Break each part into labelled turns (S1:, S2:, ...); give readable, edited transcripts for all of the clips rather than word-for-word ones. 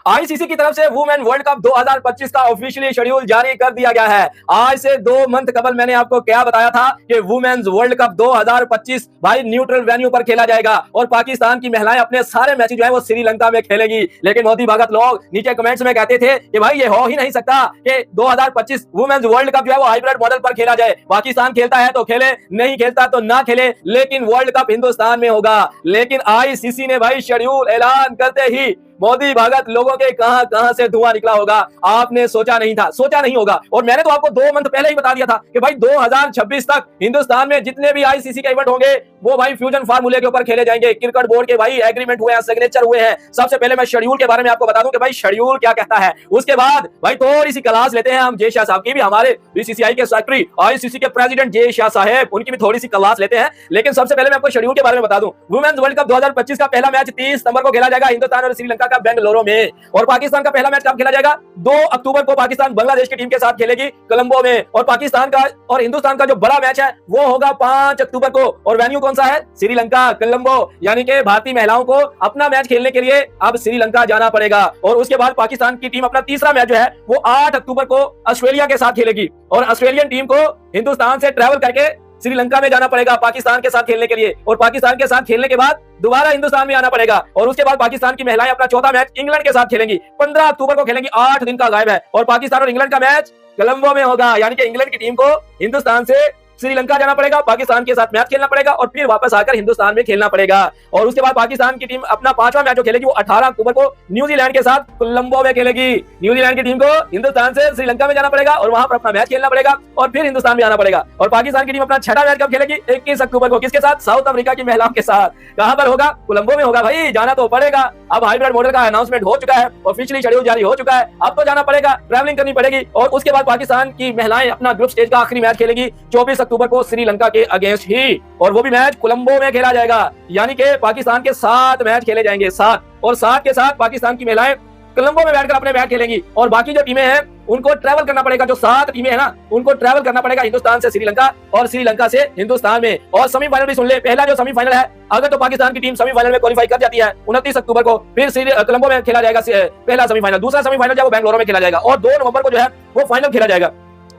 S1: ICC की तरफ से वुमेन वर्ल्ड कप 2025 का ऑफिशियली शेड्यूल जारी कर दिया गया है। आज से 2 मंथ कबल मैंने आपको क्या बताया था कि वुमेन्स वर्ल्ड कप 2025 भाई न्यूट्रल वेन्यू पर खेला जाएगा और पाकिस्तान की महिलाएं अपने सारे मैच जो है वो श्रीलंका में खेलेगी। लेकिन मोदी भगत लोग नीचे कमेंट्स में कहते थे कि भाई ये हो ही नहीं सकता कि 2025 वुमेन्स वर्ल्ड कप जो है वो हाइब्रिड मॉडल पर खेला जाए। पाकिस्तान खेलता है तो खेले, नहीं खेलता तो ना खेले, लेकिन वर्ल्ड कप हिंदुस्तान में होगा। लेकिन आईसीसी ने भाई शेड्यूल ऐलान करते ही मोदी भगत लोगों के कहां से धुआं निकला होगा, आपने सोचा नहीं था, सोचा नहीं होगा। और मैंने तो आपको 2 मंथ पहले ही बता दिया था कि भाई 2026 तक हिंदुस्तान में जितने भी आईसीसी के इवेंट होंगे वो भाई फ्यूजन फार्मूले के ऊपर खेले जाएंगे। क्रिकेट बोर्ड के भाई एग्रीमेंट हुए हैं, सिग्नेचर हुए हैं। सबसे पहले मैं शेड्यूल के बारे में आपको बता दूं कि भाई शेड्यूल क्या कहता है। उसके बाद भाई थोड़ी सी क्लास लेते हैं हम जय शाह साहब की भी, हमारे बीसीसीआई के सेक्रेटरी, आईसीसी के प्रेसिडेंट जय शाह साहब, उनकी भी थोड़ी सी क्लास लेते हैं। लेकिन सबसे पहले मैं आपको शेड्यूल के बारे में बता दूं। वुमेन्स वर्ल्ड कप 2025 का पहला मैच 30 सितंबर को खेला जाएगा हिंदुस्तान और श्रीलंका का बेंगलुरु में। और पाकिस्तान का पहला मैच कब खेला जाएगा? 2 अक्टूबर को पाकिस्तान बांग्लादेश की टीम के साथ खेलेगी कोलंबो में। और पाकिस्तान का और हिंदुस्तान का जो बड़ा मैच है वो होगा 5 अक्टूबर को। और वेन्यू कौन सा है? श्रीलंका, कोलंबो। यानी कि भारतीय महिलाओं को अपना मैच खेलने के लिए अब श्रीलंका जाना पड़ेगा। और उसके बाद पाकिस्तान की टीम अपना तीसरा मैच जो है वो 8 अक्टूबर को ऑस्ट्रेलिया के साथ खेलेगी। और ऑस्ट्रेलियन टीम को हिंदुस्तान से ट्रैवल करके श्रीलंका में जाना पड़ेगा पाकिस्तान के साथ खेलने के लिए। और पाकिस्तान के साथ खेलने के बाद दोबारा हिंदुस्तान में आना पड़ेगा। और उसके बाद पाकिस्तान की महिलाएं अपना चौथा मैच इंग्लैंड के साथ खेलेंगी। 15 अक्टूबर को खेलेंगी, 8 दिन का गायब है। और पाकिस्तान और इंग्लैंड का मैच कोलंबो में होगा। यानी कि इंग्लैंड की टीम को हिंदुस्तान से श्रीलंका जाना पड़ेगा, पाकिस्तान के साथ मैच खेलना पड़ेगा और फिर वापस आकर हिंदुस्तान में खेलना पड़ेगा। और उसके बाद पाकिस्तान की टीम अपना 5वां मैच जो खेलेगी वो 18 अक्टूबर को न्यूजीलैंड के साथ कोलंबो में खेलेगी। न्यूजीलैंड की टीम को हिंदुस्तान से श्रीलंका में जाना पड़ेगा और वहां पर अपना मैच खेलना पड़ेगा और फिर हिंदुस्तान में आना पड़ेगा। और पाकिस्तान की टीम अपना 6वां मैच कब खेलेगी? 21 अक्टूबर को। किसके साथ? साउथ अफ्रीका की महिलाओं के साथ। कहां पर होगा? कोलंबो में होगा। भाई जाना तो पड़ेगा। अब हाइब्रिड मॉडल का अनाउंसमेंट हो चुका है, ऑफिशियली शेड्यूल जारी हो चुका है। अब तो जाना पड़ेगा, ट्रैवलिंग करनी पड़ेगी। और उसके बाद पाकिस्तान की महिलाएं अपना ग्रुप स्टेज का आखिरी मैच खेलेगी 24 अक्टूबर को श्रीलंका के अगेंस्ट ही। और वो भी मैच कोलंबो में खेला जाएगा। यानी कि पाकिस्तान के 7 मैच खेले जाएंगे, 7। और 7 के साथ पाकिस्तान की महिलाएं कोलंबो में बैठकर अपने मैच खेलेंगी। और बाकी जो टीमें हैं उनको ट्रैवल करना पड़ेगा। जो 7 टीमें हैं ना, उनको ट्रैवल करना पड़ेगा हिंदुस्तान से श्रीलंका और श्रीलंका से हिंदुस्तान में। और सेमीफाइनल भी सुन ले। पहला जो सेमीफाइनल है, अगर तो पाकिस्तान की टीम सेमीफाइनल में क्वालीफाई कर जाती है 29 अक्टूबर को, फिर कोलंबो में खेला जाएगा पहला सेमीफाइनल। दूसरा सेमीफाइनल जो बेंगलुरु में खेला जाएगा। और 2 नवंबर को जो है वो फाइनल खेला जाएगा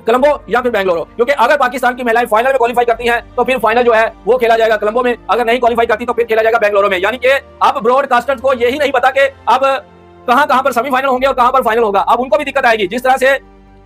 S1: कोलंबो या फिर बेंगलुरु। क्योंकि अगर पाकिस्तान की महिलाएं फाइनल में क्वालीफाई करती हैं तो फिर फाइनल जो है वो खेला जाएगा कोलंबो में। अगर नहीं क्वालीफाई करती तो फिर खेला जाएगा बेंगलुरु में। यानी कि अब ब्रॉडकास्टर्स को यही नहीं पता कि अब कहां पर सेमीफाइनल होंगे और कहां पर फाइनल होगा। अब उनको भी दिक्कत आएगी। जिस तरह से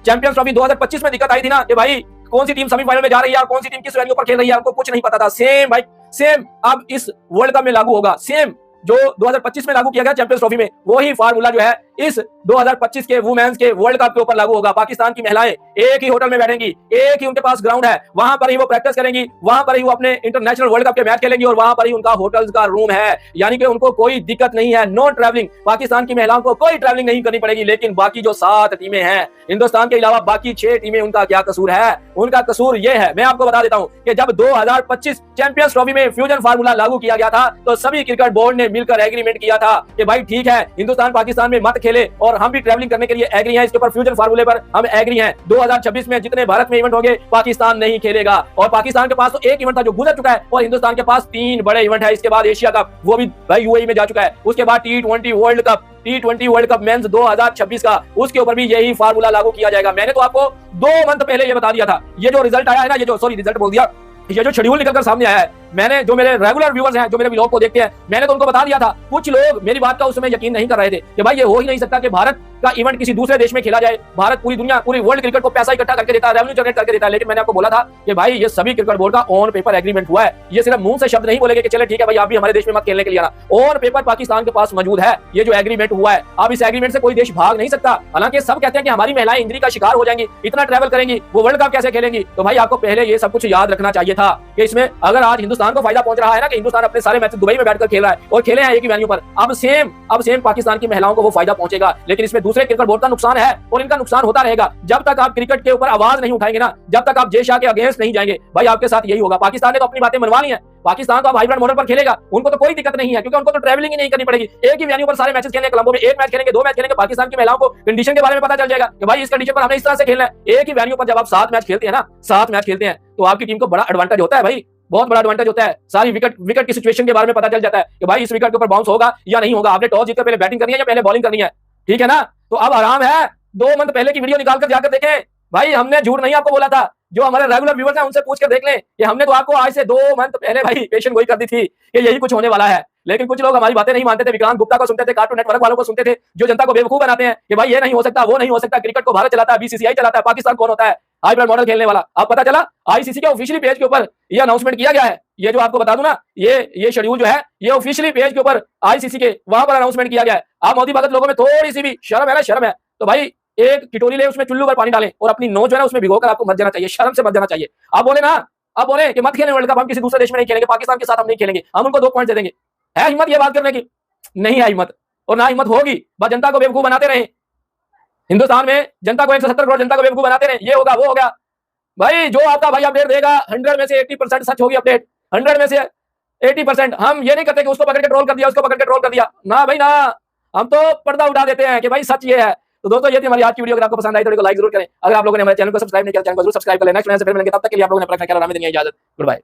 S1: चैंपियंस ट्रॉफी 2025 में दिक्कत आई थी ना कि भाई कौन सी टीम सेमीफाइनल में जा रही है और कौन सी टीम किस वेन्यू पर खेल रही है, आपको कुछ नहीं पता था। सेम भाई सेम अब इस वर्ल्ड कप में लागू होगा। सेम जो 2025 में लागू किया गया चैंपियंस ट्रॉफी में, वही फार्मूला जो है इस 2025 के वुमेन्स के वर्ल्ड कप के ऊपर लागू होगा। पाकिस्तान की महिलाएं एक ही होटल में बैठेंगी, एक ही उनके पास ग्राउंड है, वहां पर ही वो प्रैक्टिस करेंगी, वहां पर ही वो अपने इंटरनेशनल वर्ल्ड कप के मैच खेलेंगी और वहां पर ही उनका होटल का रूम है। यानी कि उनको कोई दिक्कत नहीं है, नो ट्रैवलिंग। पाकिस्तान की महिलाओं को कोई ट्रैवलिंग नहीं करनी पड़ेगी। लेकिन बाकी जो 7 टीमें हैं हिंदुस्तान के अलावा, बाकी 6 टीमें, उनका क्या कसूर है? उनका कसूर यह है, मैं आपको बता देता हूं कि जब 2025 चैंपियंस ट्रॉफी में फ्यूजन फार्मूला लागू किया गया था तो सभी क्रिकेट बोर्ड ने मिलकर एग्रीमेंट किया था कि भाई ठीक है, हिंदुस्तान पाकिस्तान में मत खेले और हम भी ट्रैवलिंग करने के लिए एग्री हैं। इसके ऊपर फ्यूजन फार्मूले पर हम एग्री हैं। 2026 में जितने भारत में इवेंट होंगे पाकिस्तान नहीं खेलेगा। और पाकिस्तान के पास तो एक इवेंट था जो गुजर चुका है और हिंदुस्तान के पास 3 बड़े इवेंट है। इसके बाद एशिया कप, वो भी भाई यूएई में जा चुका है। उसके बाद T20 world cup, T20 world cup men's 2026 का, उसके ऊपर भी यही फार्मूला लागू किया जाएगा। मैंने तो आपको 2 मंथ पहले ये बता दिया था। ये जो रिजल्ट आया है ना, ये जो रिजल्ट बोल दिया, ये जो शेड्यूल निकलकर सामने आया है, मैंने जो मेरे रेगुलर व्यूअर्स हैं, जो मेरे व्लॉग को देखते हैं, मैंने तो उनको बता दिया था। कुछ लोग मेरी बात का उस समय यकीन नहीं कर रहे थे कि भाई ये हो ही नहीं सकता कि भारत का इवेंट किसी दूसरे देश में खेला जाए। भारत पूरी दुनिया, पूरी वर्ल्ड क्रिकेट को पैसा इकट्ठा करके देता है, रेवेन्यू जनरेट करके देता है। लेकिन मैंने आपको बोला था कि भाई ये सभी क्रिकेट बोर्ड का ऑन पेपर एग्रीमेंट हुआ है। ये सिर्फ मुंह से शब्द नहीं बोलेंगे कि चले ठीक है भाई आप भी हमारे देश में मत खेलने के लिए आना। ऑन पेपर पाकिस्तान के पास मौजूद है, ये जो एग्रीमेंट हुआ है। अब इस एग्रीमेंट से कोई देश भाग नहीं सकता। हालांकि सब कहते हैं कि हमारी महिलाएं इंजरी का शिकार हो जाएंगी, इतना ट्रैवल करेंगी, वो वर्ल्ड कप कैसे खेलेंगी। तो भाई आपको पहले ये सब कुछ याद रखना चाहिए था कि इसमें अगर आज हिंदुस्तान को फायदा पहुंच रहा है ना कि हिंदुस्तान अपने सारे मैच दुबई में बैठकर खेल रहा है और खेले हैं एक ही वेन्यू पर, अब सेम पाकिस्तान की महिलाओं को वो फायदा पहुंचेगा। लेकिन इसमें दूसरे क्रिकेट बोर्ड का नुकसान है और इनका नुकसान होता रहेगा। जब तक आप क्रिकेट के ऊपर आवाज नहीं उठाएंगे ना, जब तक आप जय शाह के अगेंस्ट नहीं जाएंगे, भाई आपके साथ यही होगा। पाकिस्तान ने तो अपनी बातें मनवा ली है। पाकिस्तान तो अब हाइब्रिड मॉडल पर खेलेगा, उनको तो कोई दिक्कत नहीं है क्योंकि उनको तो ट्रैवलिंग ही नहीं करनी पड़ेगी। एक ही वेन्यू पर सारे मैचेस खेलेंगे। कोलंबो में 1 मैच खेलेंगे, 2 मैच खेलेंगे। पाकिस्तान की महिलाओं को कंडीशन के बारे में पता चल जाएगा कि भाई इस कंडीशन पर हमें इस तरह से खेलना है। एक ही वेन्यू पर जब आप 7 मैच खेलते हैं ना, 7 मैच खेलते हैं, तो आपकी टीम को बड़ा एडवांटेज होता है भाई, बहुत बड़ा एडवांटेज होता है। सारी विकेट की सिचुएशन के बारे में पता चल जाता है कि भाई इस विकेट के ऊपर बाउंस होगा या नहीं होगा। आपने टॉस जीतकर पहले बैटिंग करनी है या पहले बॉलिंग करनी है। ठीक है ना। तो अब आराम है, 2 मंथ पहले की वीडियो निकाल कर जाकर देखें भाई, हमने झूठ नहीं आपको बोला था। जो हमारे रेगुलर व्यूअर्स हैं उनसे पूछ कर देख लें कि हमने तो आपको आज से 2 मंथ पहले भाई पेशेंट गोई कर दी थी कि यही कुछ होने वाला है। लेकिन कुछ लोग हमारी बातें नहीं मानते थे, विक्रांत गुप्ता को सुनते थे, कार्टून नेटवर्क वालों को सुनते थे, जो जनता को बेवकूफ बनाते हैं कि भाई ये नहीं हो सकता, वो नहीं हो सकता, क्रिकेट को भारत चलाता है, बीसीसीआई चलाता है, पाकिस्तान कौन होता है हाई ब्लड मॉडल खेलने वाला। अब पता चला आईसीसी के ऑफिशियली पेज के ऊपर ये अनाउंसमेंट किया गया है। ये जो आपको बता दूं ना, ये शेड्यूल जो है ये ऑफिशियली पेज के ऊपर आईसीसी के वहां पर अनाउंसमेंट किया गया है। आप मोदी भगत लोगों में थोड़ी सी भी शर्म है ना, शर्म है तो भाई एक कटोरी ले, उसमें चुल्लू पर पानी डालें और अपनी नोच जो है ना उसमें भिगोकर आपको मत जाना चाहिए, शर्म से मत जाना चाहिए। आप बोले ना, आप बोले कि मत खेलें वर्ल्ड कप, हम किसी दूसरे देश में नहीं खेलेंगे, पाकिस्तान के साथ हम नहीं खेलेंगे, हम उनको 2 पॉइंट दे देंगे। है हिम्मत ये बात करने की? नहीं है हिम्मत, और ना हिम्मत होगी। बस जनता को बेवकूफ बनाते रहे, हिंदुस्तान में जनता को 170 करोड़ जनता को बेवकूफ बनाते रहे, ये होगा वो होगा। भाई जो आपका भाई अपडेट देगा 100 में से 80% सच होगी अपडेट, 100 में से 80%। हम ये नहीं करते कि उसको पकड़ के ट्रोल कर दिया, उसको पकड़ के ट्रोल कर दिया, ना भाई ना, हम तो पर्दा उठा देते हैं कि भाई सच ये है। तो दोस्तों ये थी हमारी आज की वीडियो। अगर आपको पसंद आई तो लाइक जरूर करें। अगर आप लोगों ने हमारे चैनल को सब्सक्राइब नहीं किया, चैनल को जरूर सब्सक्राइब कर लें। नेक्स्ट वीडियो से फिर मिलेंगे, तब तक के लिए आप लोगों ने अपना ख्याल रखना, देनी है इजाजत। Good bye.